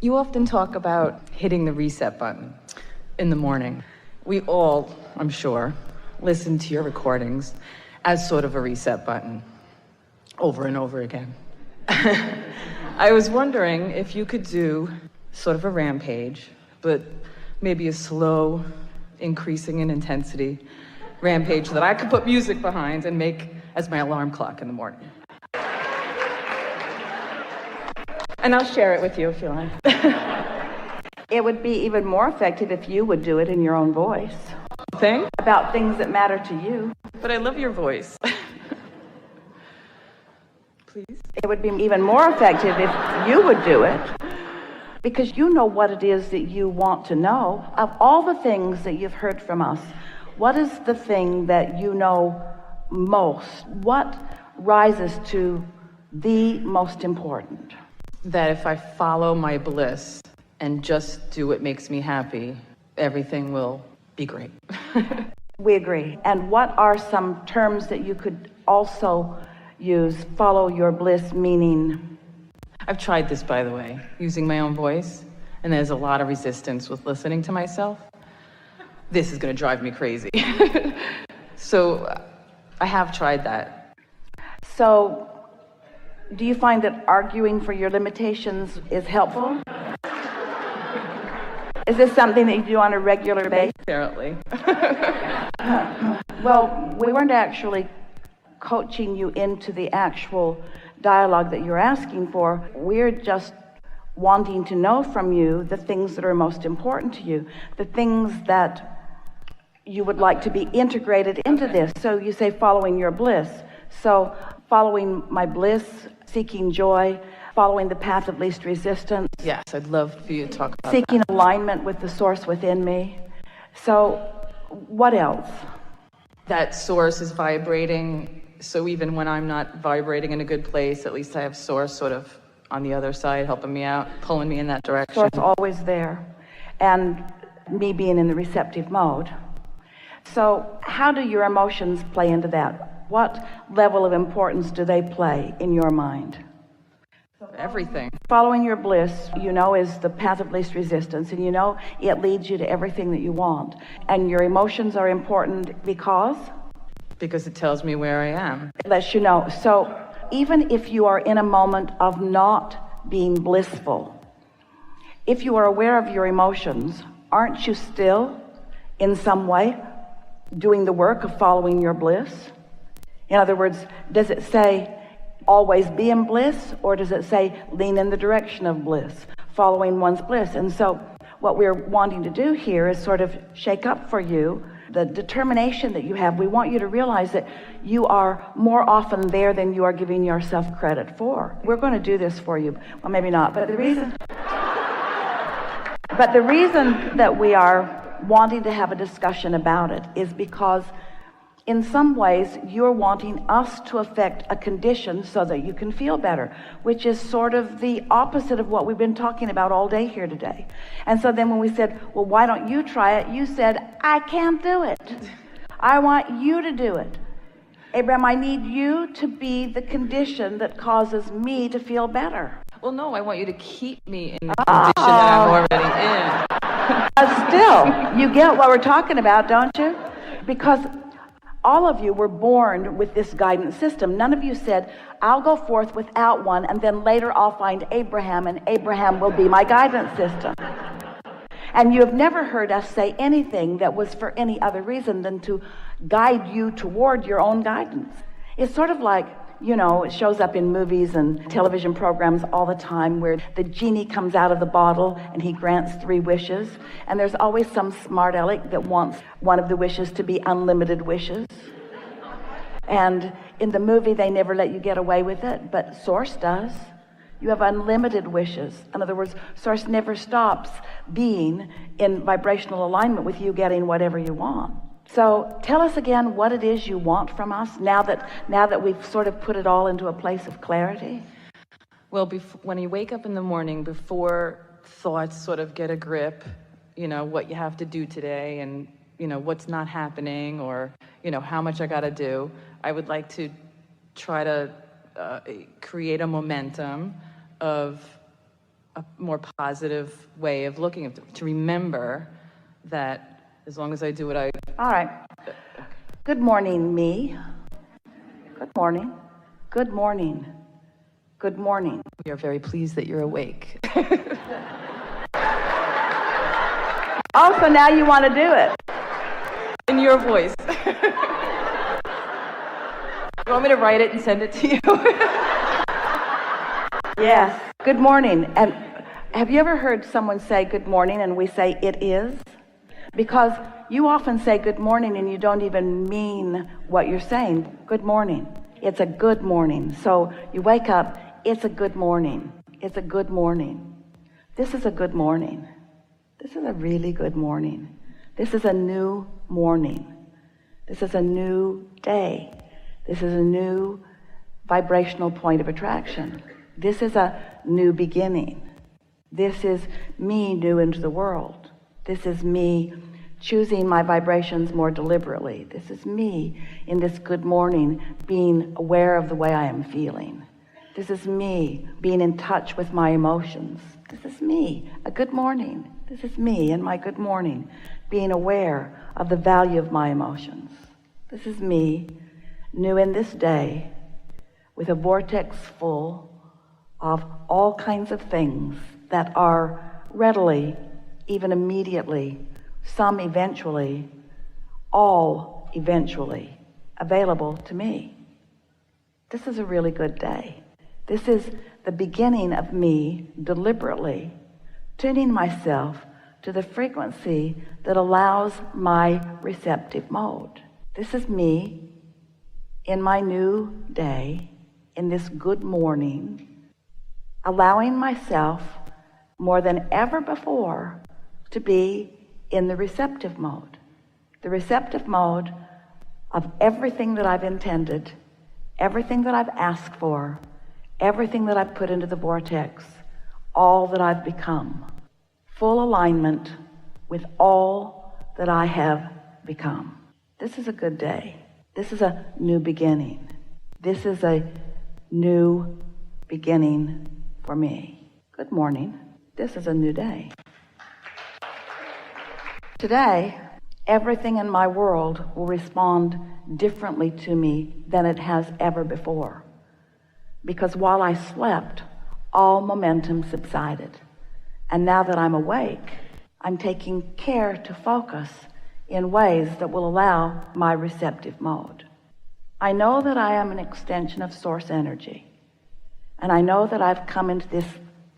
You often talk about hitting the reset button in the morning. We all, I'm sure, listen to your recordings as sort of a reset button over and over again. I was wondering if you could do sort of a rampage, but maybe a slow, increasing in intensity rampage that I could put music behind and make as my alarm clock in the morning. And I'll share it with you if you like. It would be even more effective if you would do it in your own voice. Thing? About things that matter to you. But I love your voice. Please? It would be even more effective if you would do it, because you know what it is that you want to know. Of all the things that you've heard from us, what is the thing that you know most? What rises to the most important? That if I follow my bliss and just do what makes me happy, everything will be great. We agree. And what are some terms that you could also use? Follow your bliss, meaning? I've tried this, by the way, using my own voice, and there's a lot of resistance with listening to myself. This is going to drive me crazy. So I have tried that. So do you find that arguing for your limitations is helpful? Is this something that you do on a regular basis? Apparently. Well, we weren't actually coaching you into the actual dialogue that you're asking for. We're just wanting to know from you the things that are most important to you, the things that you would like to be integrated into this. So you say following your bliss. So following my bliss, seeking joy, following the path of least resistance. Yes, I'd love for you to talk about seeking that. Alignment with the source within me. So what else? That source is vibrating, so even when I'm not vibrating in a good place, at least I have source sort of on the other side helping me out, pulling me in that direction. Source always there, and me being in the receptive mode. So how do your emotions play into that? What level of importance do they play in your mind? Everything. Following your bliss, you know, is the path of least resistance, and you know it leads you to everything that you want. And your emotions are important because? Because it tells me where I am. It lets you know. So even if you are in a moment of not being blissful, if you are aware of your emotions, aren't you still in some way doing the work of following your bliss? In other words, does it say always be in bliss, or does it say lean in the direction of bliss, following one's bliss? And so what we're wanting to do here is sort of shake up for you the determination that you have. We want you to realize that you are more often there than you are giving yourself credit for. We're going to do this for you. Well, maybe not, but the reason that we are wanting to have a discussion about it is because in some ways you're wanting us to affect a condition so that you can feel better, which is sort of the opposite of what we've been talking about all day here today. And so then when we said, well, why don't you try it? You said, I can't do it. I want you to do it. Abraham, I need you to be the condition that causes me to feel better. Well, no, I want you to keep me in the condition that I'm already in. Still, you get what we're talking about, don't you? Because all of you were born with this guidance system. None of you said, I'll go forth without one, and then later I'll find Abraham, and Abraham will be my guidance system. And you have never heard us say anything that was for any other reason than to guide you toward your own guidance. It's sort of like, you know, it shows up in movies and television programs all the time where the genie comes out of the bottle and he grants 3 wishes. And there's always some smart aleck that wants one of the wishes to be unlimited wishes. And in the movie, they never let you get away with it, but Source does. You have unlimited wishes. In other words, Source never stops being in vibrational alignment with you getting whatever you want. So tell us again what it is you want from us now that we've sort of put it all into a place of clarity. Well, when you wake up in the morning, before thoughts sort of get a grip, you know, what you have to do today and, you know, what's not happening or, you know, how much I got to do, I would like to try to create a momentum of a more positive way of looking at it, to remember that as long as I do what I... All right. Good morning, me. Good morning. Good morning. Good morning. We are very pleased that you're awake. Oh, so now you want to do it. In your voice. You want me to write it and send it to you? Yes. Good morning. And have you ever heard someone say good morning and we say it is? Because you often say good morning and you don't even mean what you're saying. Good morning. It's a good morning. So you wake up, it's a good morning. It's a good morning. This is a good morning. This is a really good morning. This is a new morning. This is a new day. This is a new vibrational point of attraction. This is a new beginning. This is me new into the world. This is me choosing my vibrations more deliberately. This is me in this good morning being aware of the way I am feeling. This is me being in touch with my emotions. This is me, a good morning. This is me in my good morning being aware of the value of my emotions. This is me new in this day with a vortex full of all kinds of things that are readily, even immediately, some eventually, all eventually available to me. This is a really good day. This is the beginning of me deliberately tuning myself to the frequency that allows my receptive mode. This is me in my new day, in this good morning, allowing myself more than ever before to be in the receptive mode. The receptive mode of everything that I've intended, everything that I've asked for, everything that I've put into the vortex, all that I've become. Full alignment with all that I have become. This is a good day. This is a new beginning. This is a new beginning for me. Good morning. This is a new day. Today, everything in my world will respond differently to me than it has ever before. Because while I slept, all momentum subsided. And now that I'm awake, I'm taking care to focus in ways that will allow my receptive mode. I know that I am an extension of source energy. And I know that I've come into this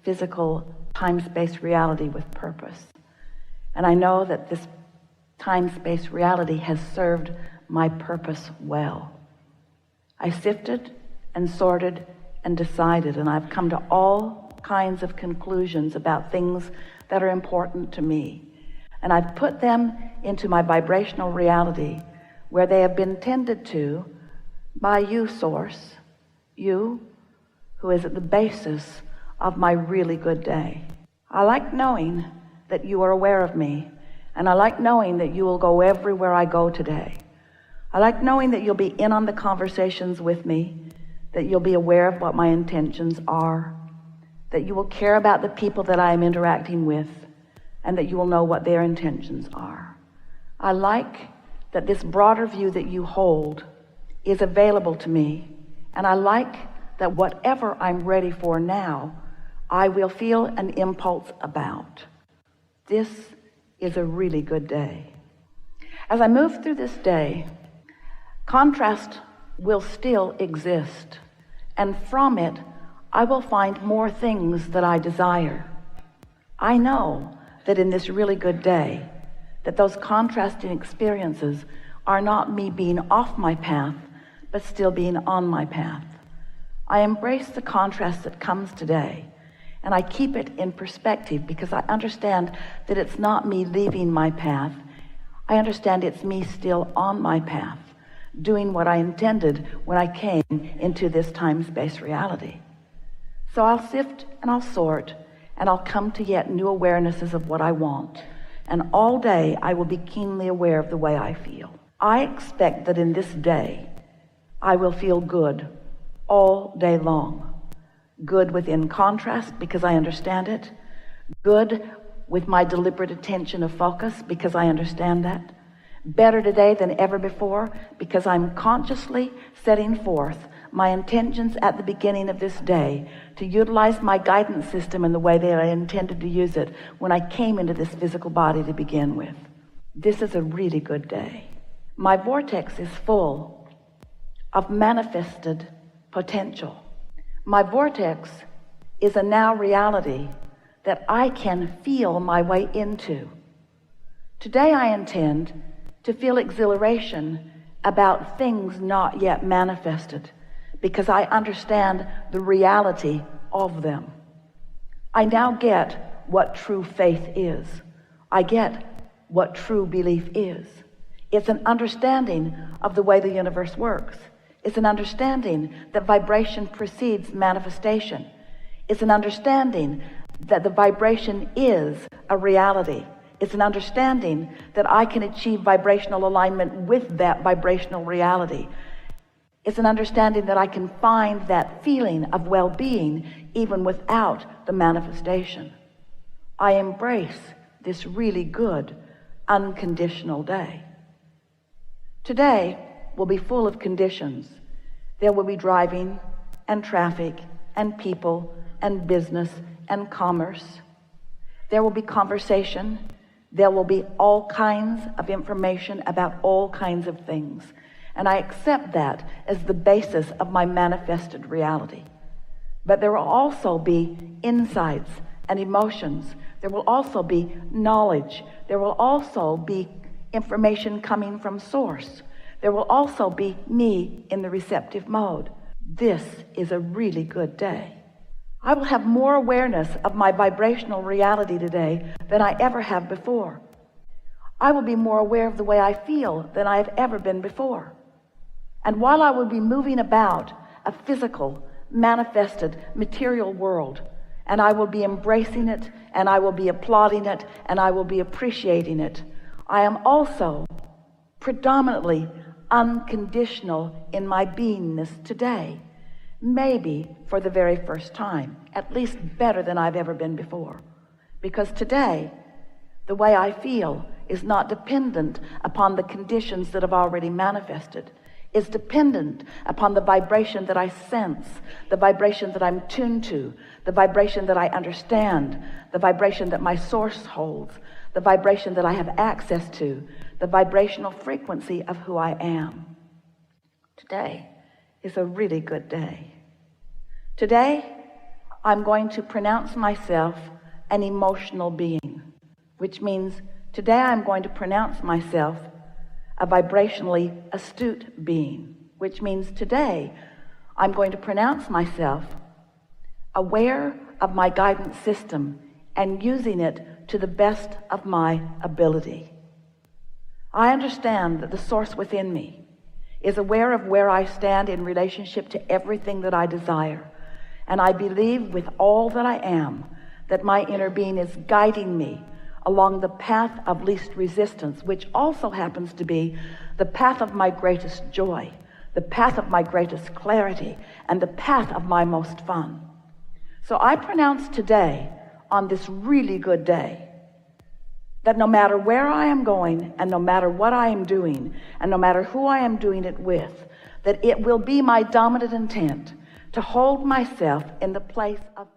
physical time-space reality with purpose. And I know that this time-space reality has served my purpose well. I sifted and sorted and decided, and I've come to all kinds of conclusions about things that are important to me. And I've put them into my vibrational reality where they have been tended to by you, Source, you who is at the basis of my really good day. I like knowing that you are aware of me, and I like knowing that you will go everywhere I go today. I like knowing that you'll be in on the conversations with me, that you'll be aware of what my intentions are, that you will care about the people that I am interacting with, and that you will know what their intentions are. I like that this broader view that you hold is available to me, and I like that whatever I'm ready for now, I will feel an impulse about. This is a really good day. As I move through this day, contrast will still exist, and from it, I will find more things that I desire. I know that in this really good day, that those contrasting experiences are not me being off my path, but still being on my path. I embrace the contrast that comes today, and I keep it in perspective because I understand that it's not me leaving my path. I understand it's me still on my path, doing what I intended when I came into this time-space reality. So I'll sift and I'll sort, and I'll come to yet new awarenesses of what I want. And all day I will be keenly aware of the way I feel. I expect that in this day, I will feel good all day long. good within contrast because I understand it, good with my deliberate attention of focus because I understand that, better today than ever before because I'm consciously setting forth my intentions at the beginning of this day to utilize my guidance system in the way that I intended to use it when I came into this physical body to begin with. This is a really good day. My vortex is full of manifested potential. My vortex is a now reality that I can feel my way into. Today I intend to feel exhilaration about things not yet manifested because I understand the reality of them. I now get what true faith is. I get what true belief is. It's an understanding of the way the universe works. It's an understanding that vibration precedes manifestation. It's an understanding that the vibration is a reality. It's an understanding that I can achieve vibrational alignment with that vibrational reality. It's an understanding that I can find that feeling of well-being even without the manifestation. I embrace this really good, unconditional day. Today will be full of conditions. There will be driving and traffic and people and business and commerce. There will be conversation. There will be all kinds of information about all kinds of things. And I accept that as the basis of my manifested reality. But there will also be insights and emotions. There will also be knowledge. There will also be information coming from source. There will also be me in the receptive mode. This is a really good day. I will have more awareness of my vibrational reality today than I ever have before. I will be more aware of the way I feel than I have ever been before. And while I will be moving about a physical, manifested, material world, and I will be embracing it, and I will be applauding it, and I will be appreciating it, I am also predominantly unconditional in my beingness today. Maybe for the very first time, at least better than I've ever been before. Because today, the way I feel is not dependent upon the conditions that have already manifested. It's dependent upon the vibration that I sense, the vibration that I'm tuned to, the vibration that I understand, the vibration that my source holds, the vibration that I have access to, the vibrational frequency of who I am. Today is a really good day. Today, I'm going to pronounce myself an emotional being, which means today I'm going to pronounce myself a vibrationally astute being, which means today I'm going to pronounce myself aware of my guidance system and using it to the best of my ability. I understand that the source within me is aware of where I stand in relationship to everything that I desire. And I believe with all that I am that my inner being is guiding me along the path of least resistance, which also happens to be the path of my greatest joy, the path of my greatest clarity, and the path of my most fun. So I pronounce today, on this really good day, that no matter where I am going, and no matter what I am doing, and no matter who I am doing it with, that it will be my dominant intent to hold myself in the place of